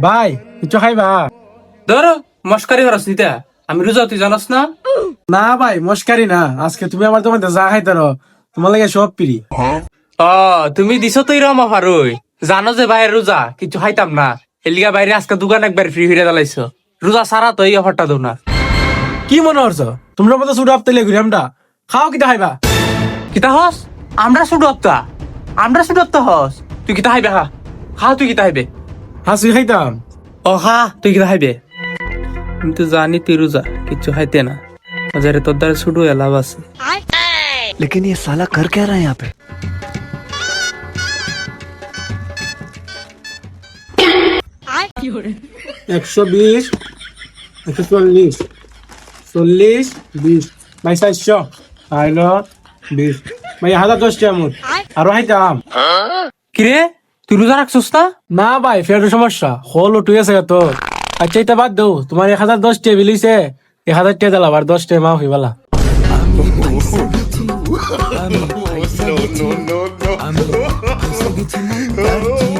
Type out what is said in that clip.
ভাই কিছু খাইবা? ধরো মস্কারি হরস নিতা, আমি রোজা, তুই জানাস না? না ভাই মস্কারি না, আজকে তুমি আমার তোমার যা খাইতারো তোমার লাগে সব পিরি। ও তুমি দিছো তো এরম অফার, ওই জানো যে ভাইয়ের রোজা কিছু খাইতাম না, এলিগা বাইরে আজকে দোকান একবার ফ্রি হইয়া দালাইছো। রোজা সারা তো এই অফারটা দো না। কি মনে করছো তোমরা মতো শুধু আপতাইলে ঘুরে আমরা খাও কিটা খাইবা? কিতা হস? আমরা শুধু আপতা, আমরা শুধু আপতা হস। তুই কিতা খাইবে? খা খা, তুই কিতা খাইবে? হাসি খাইতাম। ও খা, তুই কিতা খাইবে? আমি তো জানি তুই রোজা কিছু খাইতে না, বাজারে তোর দ্বারা শুধু এলাভ আছে। लेकिन ये साला कर क्या रहा है यहाँ पे? 120 140 40 20 ভাই 400 আইলো 20 ভাই 1010 টাকা আরো খাইতাম। কিরে তুই রোজা রাখছস না? না ভাই ফের সমস্যা হল উঠে গেছে তো। আচ্ছা এটা বাদ দাও, তোমার 1010 টাকা বিলিছে, 1000 টাকা দিলাম আর 10 টাকা মাফ হইবালা। no, no, no, no.